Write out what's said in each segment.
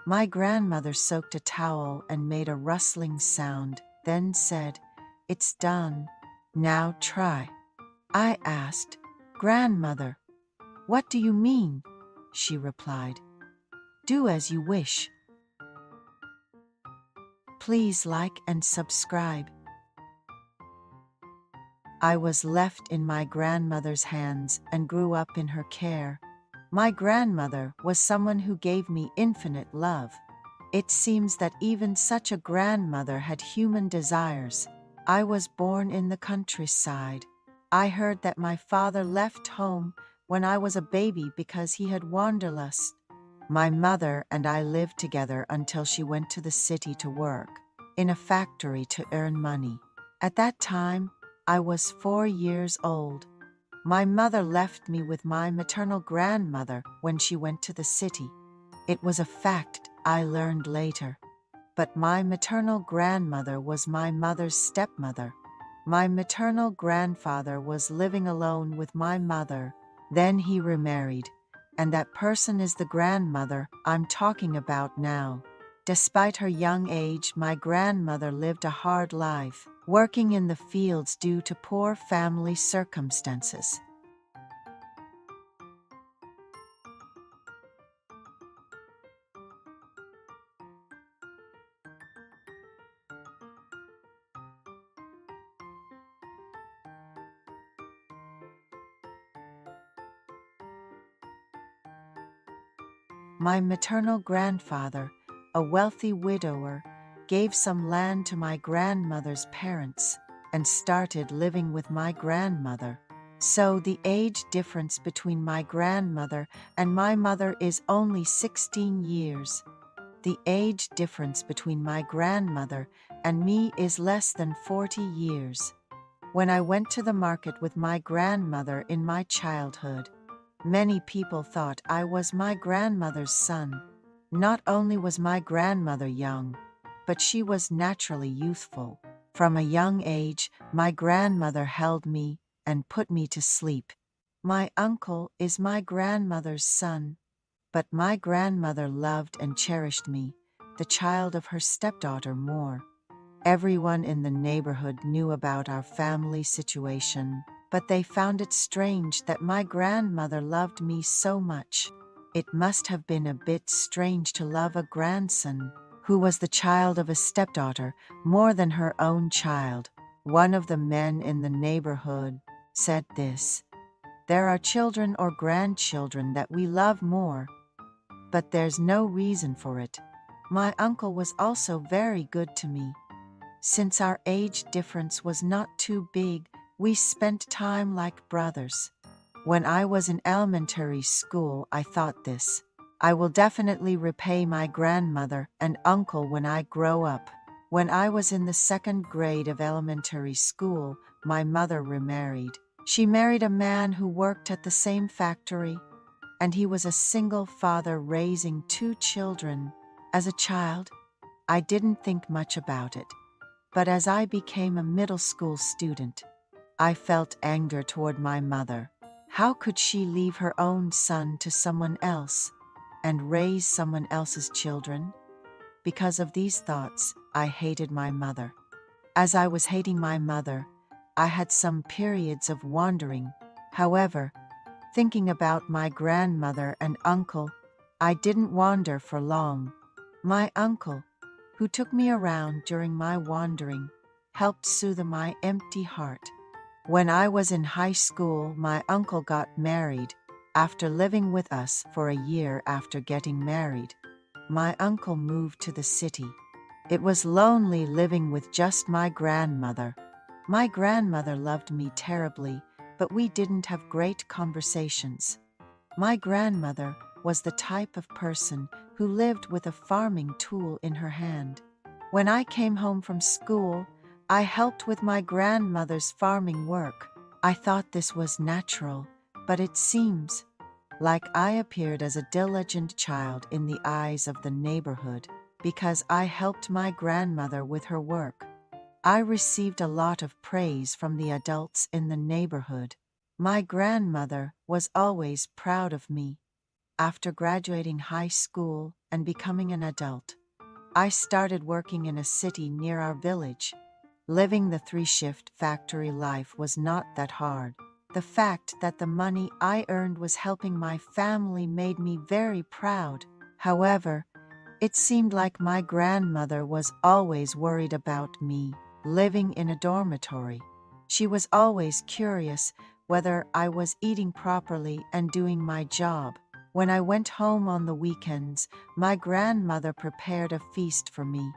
My grandmother soaked a towel and made a rustling sound, then said, "It's done. Now try." I asked, "Grandmother, what do you mean?" She replied, "Do as you wish. Please like and subscribe." I was left in my grandmother's hands and grew up in her care. My grandmother was someone who gave me infinite love. It seems that even such a grandmother had human desires. I was born in the countryside. I heard that my father left home when I was a baby because he had wanderlust. My mother and I lived together until she went to the city to work, in a factory to earn money. At that time, I was 4 years old. My mother left me with my maternal grandmother when she went to the city. It was a fact I learned later. But my maternal grandmother was my mother's stepmother. My maternal grandfather was living alone with my mother. Then he remarried, and that person is the grandmother I'm talking about now. Despite her young age, my grandmother lived a hard life, working in the fields due to poor family circumstances. My maternal grandfather, a wealthy widower, gave some land to my grandmother's parents and started living with my grandmother. So the age difference between my grandmother and my mother is only 16 years. The age difference between my grandmother and me is less than 40 years. When I went to the market with my grandmother in my childhood, many people thought I was my grandmother's son. Not only was my grandmother young, but she was naturally youthful. From a young age, my grandmother held me and put me to sleep. My uncle is my grandmother's son, but my grandmother loved and cherished me, the child of her stepdaughter, more. Everyone in the neighborhood knew about our family situation, but they found it strange that my grandmother loved me so much. It must have been a bit strange to love a grandson who was the child of a stepdaughter more than her own child. One of the men in the neighborhood said this: "There are children or grandchildren that we love more, but there's no reason for it." My uncle was also very good to me. Since our age difference was not too big, we spent time like brothers. When I was in elementary school, I thought this: I will definitely repay my grandmother and uncle when I grow up. When I was in the 2nd grade of elementary school, my mother remarried. She married a man who worked at the same factory, and he was a single father raising 2 children. As a child, I didn't think much about it. But as I became a middle school student, I felt anger toward my mother. How could she leave her own son to someone else and raise someone else's children? Because of these thoughts, I hated my mother. As I was hating my mother, I had some periods of wandering. However, thinking about my grandmother and uncle, I didn't wander for long. My uncle, who took me around during my wandering, helped soothe my empty heart. When I was in high school, my uncle got married. After living with us for a year after getting married, my uncle moved to the city. It was lonely living with just my grandmother. My grandmother loved me terribly, but we didn't have great conversations. My grandmother was the type of person who lived with a farming tool in her hand. When I came home from school, I helped with my grandmother's farming work. I thought this was natural, but it seems like I appeared as a diligent child in the eyes of the neighborhood because I helped my grandmother with her work. I received a lot of praise from the adults in the neighborhood. My grandmother was always proud of me. After graduating high school and becoming an adult, I started working in a city near our village. Living the three-shift factory life was not that hard. The fact that the money I earned was helping my family made me very proud. However, it seemed like my grandmother was always worried about me living in a dormitory. She was always curious whether I was eating properly and doing my job. When I went home on the weekends, my grandmother prepared a feast for me.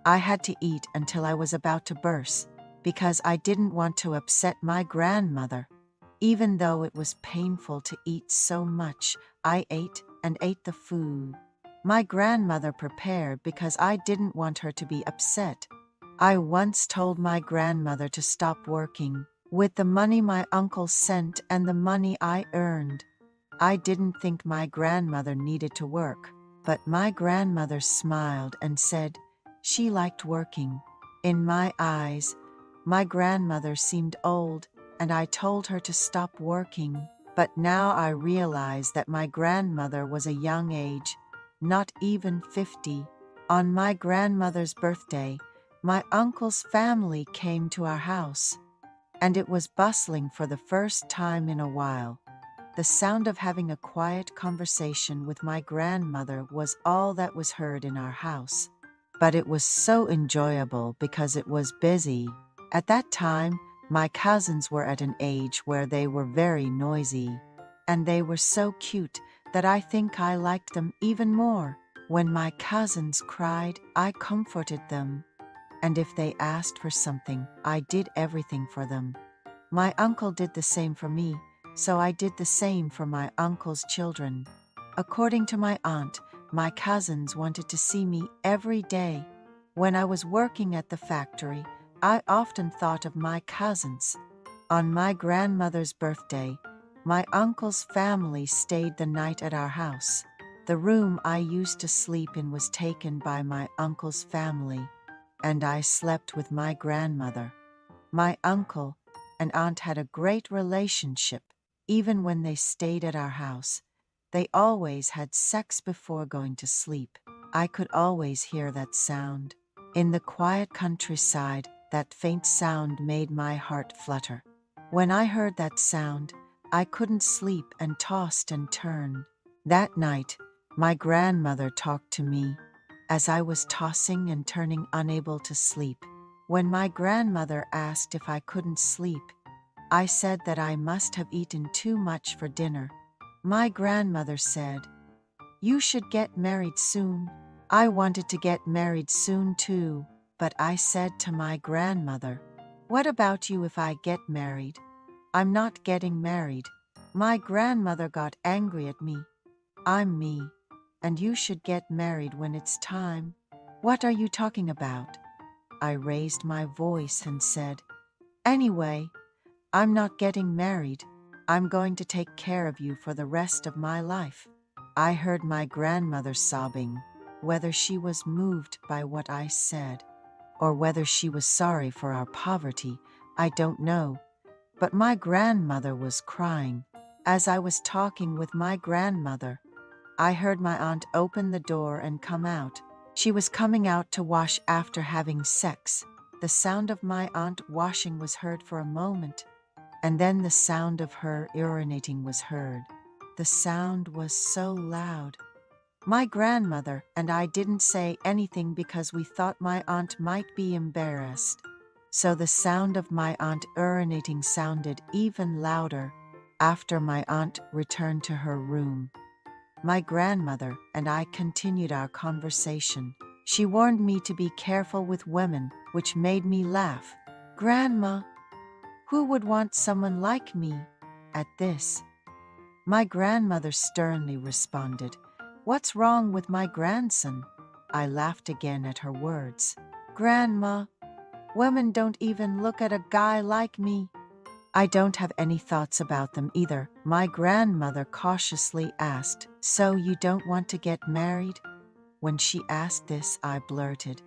I had to eat until I was about to burst because I didn't want to upset my grandmother. Even though it was painful to eat so much, I ate and ate the food my grandmother prepared because I didn't want her to be upset. I once told my grandmother to stop working with the money my uncle sent and the money I earned. I didn't think my grandmother needed to work, but my grandmother smiled and said she liked working. In my eyes, my grandmother seemed old, and I told her to stop working. But now I realize that my grandmother was a young age, not even 50. On my grandmother's birthday, my uncle's family came to our house, and it was bustling for the first time in a while. The sound of having a quiet conversation with my grandmother was all that was heard in our house. But it was so enjoyable because it was busy. At that time, my cousins were at an age where they were very noisy, and they were so cute that I think I liked them even more. When my cousins cried, I comforted them, and if they asked for something, I did everything for them. My uncle did the same for me, so I did the same for my uncle's children. According to my aunt, my cousins wanted to see me every day. When I was working at the factory, I often thought of my cousins. On my grandmother's birthday, my uncle's family stayed the night at our house. The room I used to sleep in was taken by my uncle's family, and I slept with my grandmother. My uncle and aunt had a great relationship. Even when they stayed at our house, they always had sex before going to sleep. I could always hear that sound. In the quiet countryside, that faint sound made my heart flutter. When I heard that sound, I couldn't sleep and tossed and turned. That night, my grandmother talked to me as I was tossing and turning, unable to sleep. When my grandmother asked if I couldn't sleep, I said that I must have eaten too much for dinner. My grandmother said, "You should get married soon." I wanted to get married soon too, but I said to my grandmother, "What about you if I get married?" "I'm not getting married." My grandmother got angry at me. "I'm me, and you should get married when it's time." "What are you talking about?" I raised my voice and said, "Anyway, I'm not getting married. I'm going to take care of you for the rest of my life." I heard my grandmother sobbing. Whether she was moved by what I said, or whether she was sorry for our poverty, I don't know. But my grandmother was crying. As I was talking with my grandmother, I heard my aunt open the door and come out. She was coming out to wash after having sex. The sound of my aunt washing was heard for a moment, and then the sound of her urinating was heard. The sound was so loud. My grandmother and I didn't say anything because we thought my aunt might be embarrassed. So the sound of my aunt urinating sounded even louder. After my aunt returned to her room, my grandmother and I continued our conversation. She warned me to be careful with women, which made me laugh. "Grandma, who would want someone like me?" At this, my grandmother sternly responded, "What's wrong with my grandson?" I laughed again at her words. "Grandma, women don't even look at a guy like me." "I don't have any thoughts about them either," my grandmother cautiously asked. "So you don't want to get married?" When she asked this, I blurted,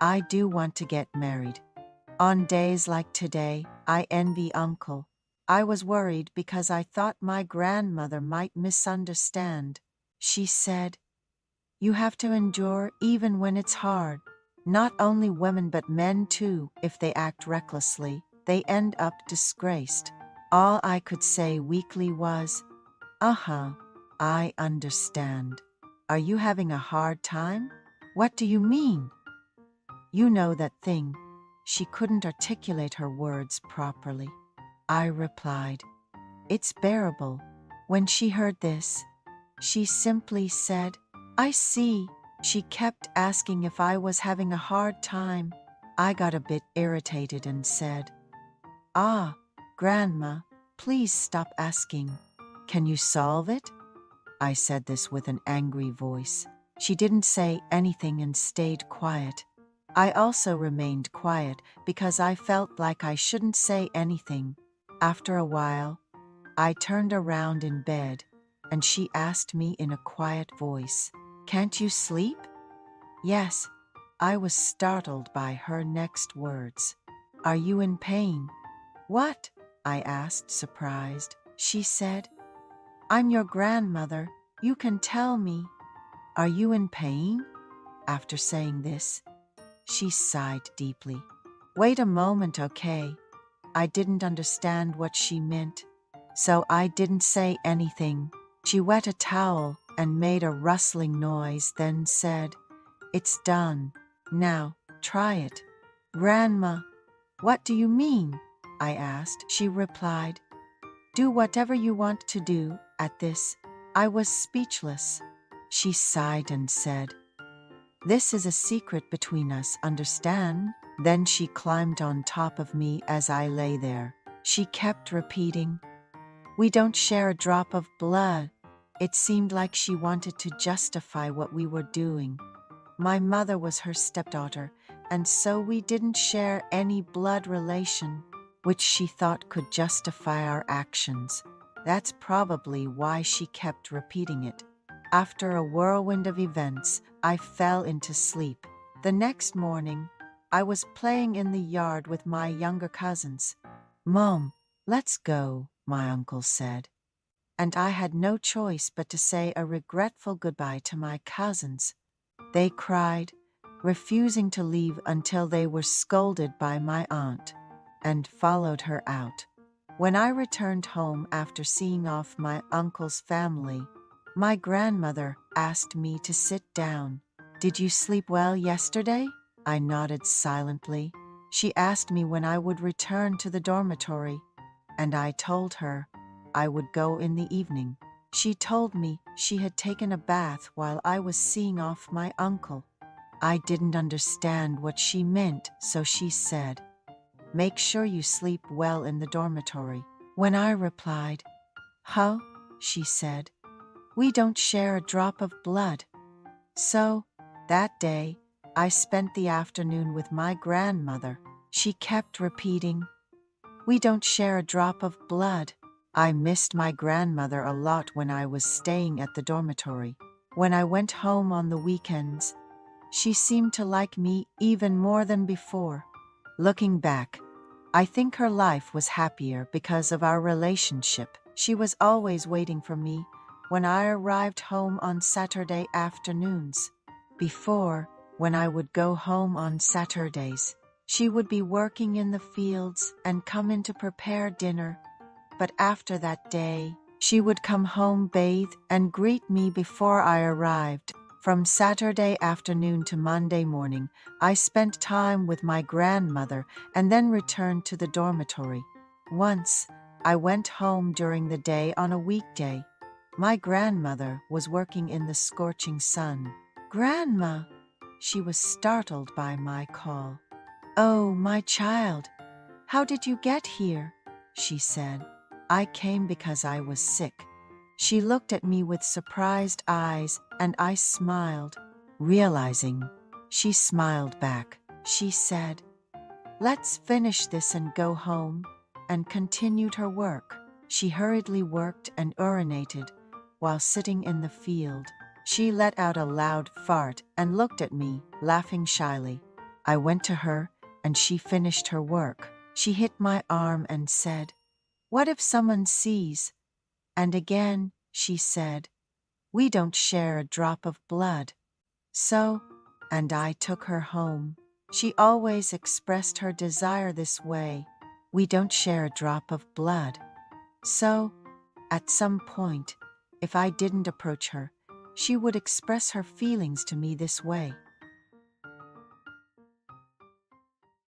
"I do want to get married." On days like today, I envy Uncle. I was worried because I thought my grandmother might misunderstand. She said, "You have to endure even when it's hard. Not only women but men too, if they act recklessly, they end up disgraced." All I could say weakly was, "Uh-huh, I understand. Are you having a hard time? What do you mean?" "You know that thing." She couldn't articulate her words properly. I replied, "It's bearable." When she heard this, she simply said, "I see." She kept asking if I was having a hard time. I got a bit irritated and said, "Ah, Grandma, please stop asking. Can you solve it?" I said this with an angry voice. She didn't say anything and stayed quiet. I also remained quiet because I felt like I shouldn't say anything. After a while, I turned around in bed and she asked me in a quiet voice, "Can't you sleep?" Yes. I was startled by her next words. "Are you in pain?" "What?" I asked, surprised. She said, "I'm your grandmother. You can tell me." "Are you in pain?" After saying this, she sighed deeply. "Wait a moment, okay?" I didn't understand what she meant, so I didn't say anything. She wet a towel and made a rustling noise, then said, "It's done. Now, try it." "Grandma, what do you mean?" I asked. She replied, "Do whatever you want to do." At this, I was speechless. She sighed and said, "This is a secret between us, understand?" Then she climbed on top of me as I lay there. She kept repeating, "We don't share a drop of blood." It seemed like she wanted to justify what we were doing. My mother was her stepdaughter, and so we didn't share any blood relation, which she thought could justify our actions. That's probably why she kept repeating it. After a whirlwind of events, I fell into sleep. The next morning, I was playing in the yard with my younger cousins. "Mom, let's go," my uncle said. And I had no choice but to say a regretful goodbye to my cousins. They cried, refusing to leave until they were scolded by my aunt, and followed her out. When I returned home after seeing off my uncle's family, my grandmother asked me to sit down. "Did you sleep well yesterday?" I nodded silently. She asked me when I would return to the dormitory, and I told her I would go in the evening. She told me she had taken a bath while I was seeing off my uncle. I didn't understand what she meant, so she said, "Make sure you sleep well in the dormitory." When I replied, "Huh?" she said, "We don't share a drop of blood." So, that day, I spent the afternoon with my grandmother. She kept repeating, "We don't share a drop of blood." I missed my grandmother a lot when I was staying at the dormitory. When I went home on the weekends, she seemed to like me even more than before. Looking back, I think her life was happier because of our relationship. She was always waiting for me when I arrived home on Saturday afternoons. Before, when I would go home on Saturdays, she would be working in the fields and come in to prepare dinner. But after that day, she would come home, bathe, and greet me before I arrived. From Saturday afternoon to Monday morning, I spent time with my grandmother and then returned to the dormitory. Once, I went home during the day on a weekday. My grandmother was working in the scorching sun. "Grandma!" She was startled by my call. "Oh, my child, how did you get here?" she said. "I came because I was sick." She looked at me with surprised eyes, and I smiled. Realizing she smiled back, she said, "Let's finish this and go home," and continued her work. She hurriedly worked and urinated while sitting in the field. She let out a loud fart and looked at me, laughing shyly. I went to her, and she finished her work. She hit my arm and said, "What if someone sees?" And again she said, We don't share a drop of blood. So, and I took her home. She always expressed her desire this way. We don't share a drop of blood. So, at some point, if I didn't approach her, she would express her feelings to me this way.